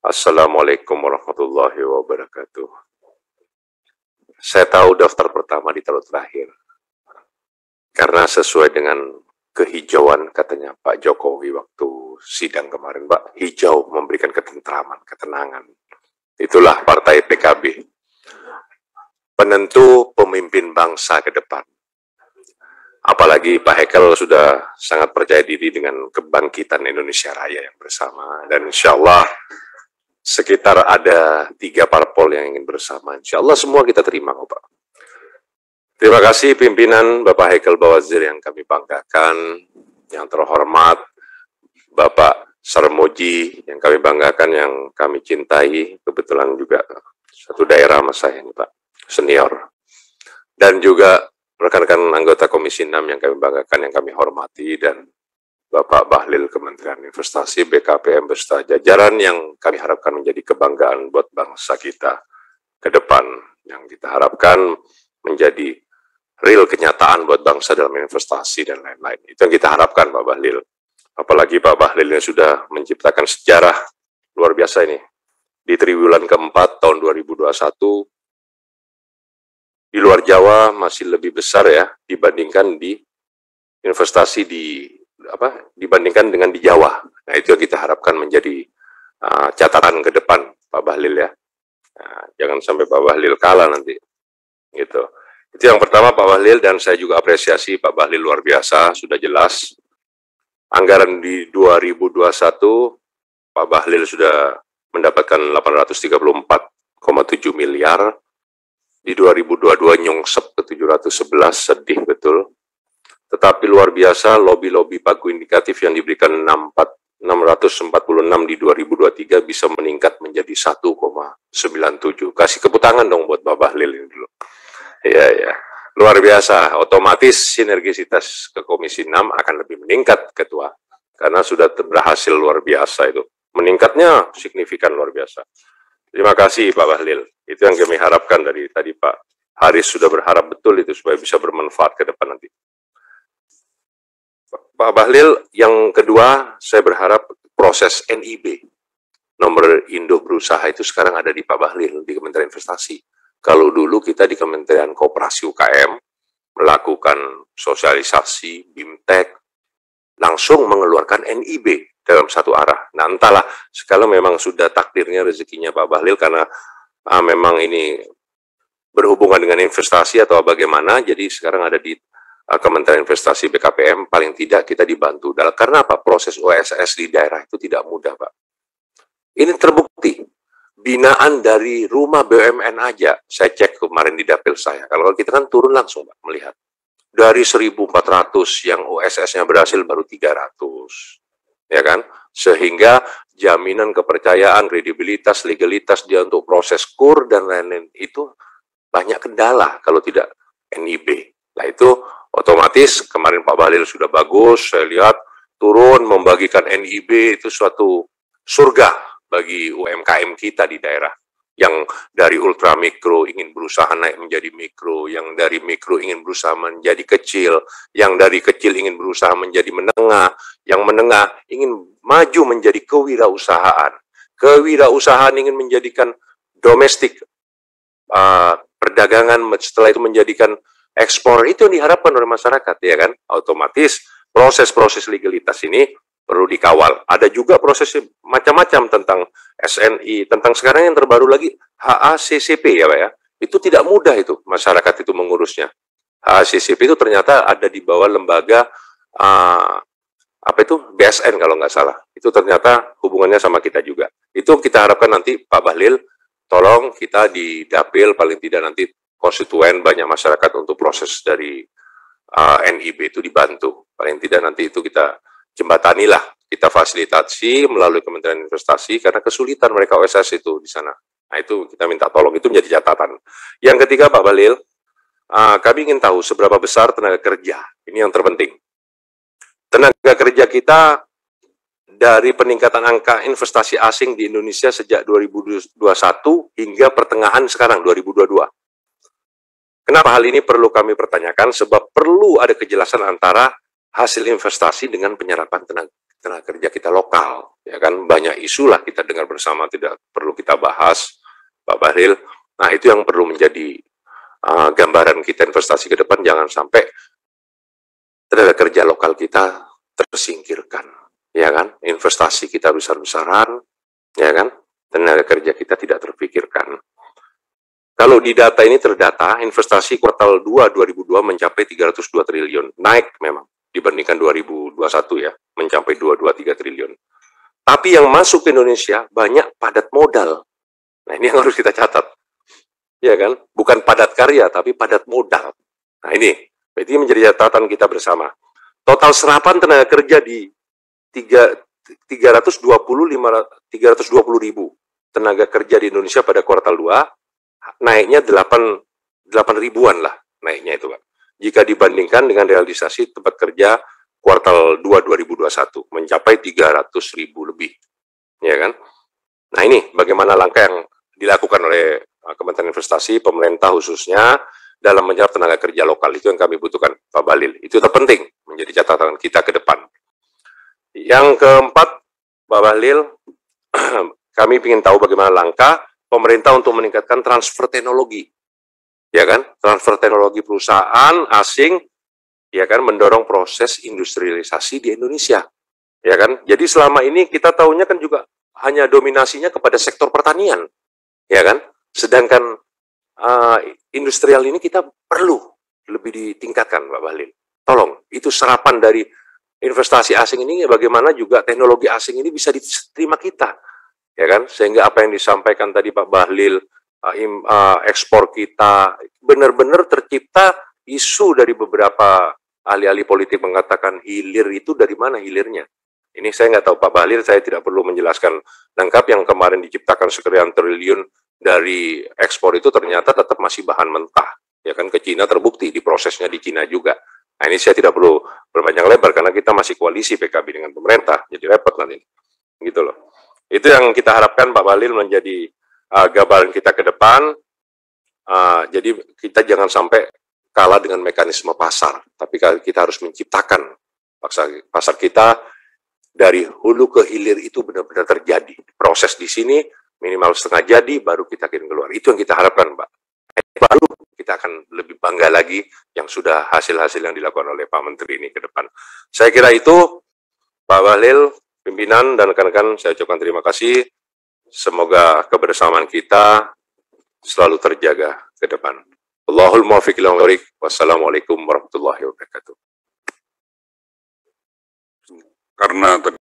Assalamualaikum warahmatullahi wabarakatuh. Saya tahu daftar pertama ditaruh terakhir. Karena sesuai dengan kehijauan katanya Pak Jokowi waktu sidang kemarin, Pak, hijau memberikan ketentraman, ketenangan. Itulah partai PKB. Penentu pemimpin bangsa ke depan. Apalagi Pak Hekel sudah sangat percaya diri dengan kebangkitan Indonesia Raya yang bersama. Dan insya Allah sekitar ada 3 parpol yang ingin bersama. Insya Allah semua kita terima kok Pak. Terima kasih pimpinan Bapak Hekel Bawazir yang kami banggakan, yang terhormat Bapak Sarmoji yang kami banggakan, yang kami cintai, kebetulan juga satu daerah sama saya ini Pak, senior. Dan juga rekan-rekan anggota Komisi 6 yang kami banggakan, yang kami hormati, dan Bapak Bahlil Kementerian Investasi, BKPM beserta jajaran yang kami harapkan menjadi kebanggaan buat bangsa kita ke depan, yang kita harapkan menjadi real kenyataan buat bangsa dalam investasi dan lain-lain. Itu yang kita harapkan Pak Bahlil. Apalagi Pak Bahlil yang sudah menciptakan sejarah luar biasa ini. Di triwulan keempat tahun 2021, di luar Jawa masih lebih besar ya dibandingkan di investasi dibandingkan dengan di Jawa. Nah, itu yang kita harapkan menjadi catatan ke depan Pak Bahlil ya. Nah, jangan sampai Pak Bahlil kalah nanti. Gitu. Itu yang pertama Pak Bahlil, dan saya juga apresiasi Pak Bahlil luar biasa, sudah jelas. Anggaran di 2021 Pak Bahlil sudah mendapatkan 834,7 miliar. Di 2022 nyongsep ke 711, sedih betul. Tetapi luar biasa lobby-lobby pagu indikatif yang diberikan 646 di 2023 bisa meningkat menjadi 1,97. Kasih kepuk tangan dong buat Pak Bahlil ini dulu. Ya. Luar biasa, otomatis sinergisitas ke Komisi 6 akan lebih meningkat, Ketua. Karena sudah berhasil luar biasa itu. Meningkatnya signifikan luar biasa. Terima kasih Pak Bahlil. Itu yang kami harapkan dari tadi Pak Haris sudah berharap betul itu supaya bisa bermanfaat ke depan nanti. Pak Bahlil, yang kedua saya berharap proses NIB, nomor induk berusaha, itu sekarang ada di Pak Bahlil di Kementerian Investasi. Kalau dulu kita di Kementerian Koperasi UKM melakukan sosialisasi, BIMTEK, langsung mengeluarkan NIB dalam satu arah. Nah, entahlah, sekarang memang sudah takdirnya rezekinya Pak Bahlil karena memang ini berhubungan dengan investasi atau bagaimana, jadi sekarang ada di Kementerian Investasi BKPM, paling tidak kita dibantu. Karena apa? Proses OSS di daerah itu tidak mudah, Pak. Ini terbukti. Binaan dari rumah BUMN aja, saya cek kemarin di dapil saya. Kalau kita kan turun langsung, Pak, melihat. Dari 1.400 yang OSS-nya berhasil baru 300. Ya kan? Sehingga jaminan kepercayaan, kredibilitas, legalitas dia untuk proses KUR dan lain-lain itu banyak kendala kalau tidak NIB. Nah itu otomatis kemarin Pak Bahlil sudah bagus, saya lihat turun membagikan NIB, itu suatu surga bagi UMKM kita di daerah. Yang dari ultramikro ingin berusaha naik menjadi mikro, yang dari mikro ingin berusaha menjadi kecil, yang dari kecil ingin berusaha menjadi menengah, yang menengah ingin maju menjadi kewirausahaan. Kewirausahaan ingin menjadikan domestik, perdagangan, setelah itu menjadikan ekspor. Itu yang diharapkan oleh masyarakat, ya kan? Otomatis proses-proses legalitas ini perlu dikawal. Ada juga proses macam-macam tentang SNI, tentang sekarang yang terbaru lagi HACCP ya Pak ya. Itu tidak mudah itu masyarakat itu mengurusnya. HACCP itu ternyata ada di bawah lembaga BSN kalau nggak salah. Itu ternyata hubungannya sama kita juga. Itu kita harapkan nanti Pak Bahlil, tolong kita di dapil paling tidak nanti konstituen banyak masyarakat untuk proses dari NIB itu dibantu. Paling tidak nanti itu kita jembatanilah, kita fasilitasi melalui Kementerian Investasi karena kesulitan mereka OSS itu di sana. Nah itu kita minta tolong, itu menjadi catatan. Yang ketiga Pak Bahlil, kami ingin tahu seberapa besar tenaga kerja, ini yang terpenting. Tenaga kerja kita dari peningkatan angka investasi asing di Indonesia sejak 2021 hingga pertengahan sekarang 2022. Kenapa hal ini perlu kami pertanyakan? Sebab perlu ada kejelasan antara hasil investasi dengan penyerapan tenaga kerja kita lokal, ya kan, banyak isu lah kita dengar bersama, tidak perlu kita bahas, Pak Bahlil. Nah, itu yang perlu menjadi gambaran kita investasi ke depan, jangan sampai tenaga kerja lokal kita tersingkirkan, ya kan, investasi kita besar-besaran, ya kan, tenaga kerja kita tidak terpikirkan. Kalau di data ini terdata, investasi kuartal 2 2002 mencapai 302 triliun. Naik memang dibandingkan 2021 ya, mencapai 223 triliun. Tapi yang masuk ke Indonesia banyak padat modal. Nah, ini yang harus kita catat. Ya kan? Bukan padat karya, tapi padat modal. Nah, ini menjadi catatan kita bersama. Total serapan tenaga kerja di 320 ribu tenaga kerja di Indonesia pada kuartal 2, naiknya 8 ribuan lah naiknya itu, Pak. Jika dibandingkan dengan realisasi tempat kerja kuartal 2 2021 mencapai 300 ribu lebih, ya kan? Nah, ini bagaimana langkah yang dilakukan oleh Kementerian Investasi, pemerintah khususnya dalam menyerap tenaga kerja lokal. Itu yang kami butuhkan, Pak Bahlil. Itu terpenting menjadi catatan kita ke depan. Yang keempat, Pak Bahlil, kami ingin tahu bagaimana langkah pemerintah untuk meningkatkan transfer teknologi, ya kan? Transfer teknologi perusahaan asing, ya kan, mendorong proses industrialisasi di Indonesia, ya kan? Jadi selama ini kita tahunya kan juga hanya dominasinya kepada sektor pertanian, ya kan? Sedangkan industrial ini kita perlu lebih ditingkatkan, Pak Bahlil. Tolong, itu serapan dari investasi asing ini, bagaimana juga teknologi asing ini bisa diterima kita, ya kan, sehingga apa yang disampaikan tadi Pak Bahlil, ekspor kita benar-benar tercipta. Isu dari beberapa ahli-ahli politik mengatakan hilir itu dari mana hilirnya. Ini saya nggak tahu Pak Bahlil, saya tidak perlu menjelaskan lengkap. Yang kemarin diciptakan sekian triliun dari ekspor itu ternyata tetap masih bahan mentah, ya kan, ke Cina, terbukti di prosesnya di Cina juga. Nah, ini saya tidak perlu berpanjang lebar karena kita masih koalisi PKB dengan pemerintah, jadi repot nanti, gitu loh. Itu yang kita harapkan Pak Bahlil menjadi gambaran kita ke depan. Jadi kita jangan sampai kalah dengan mekanisme pasar, tapi kita harus menciptakan pasar kita dari hulu ke hilir itu benar-benar terjadi. Proses di sini minimal setengah jadi, baru kita kirim keluar. Itu yang kita harapkan, Pak. Baru kita akan lebih bangga lagi yang sudah hasil-hasil yang dilakukan oleh Pak Menteri ini ke depan. Saya kira itu, Pak Bahlil, pimpinan dan rekan-rekan, saya ucapkan terima kasih. Semoga kebersamaan kita selalu terjaga ke depan. Allahul muwaffiq ila aqwamit thoriq. Wassalamualaikum warahmatullahi wabarakatuh. Karena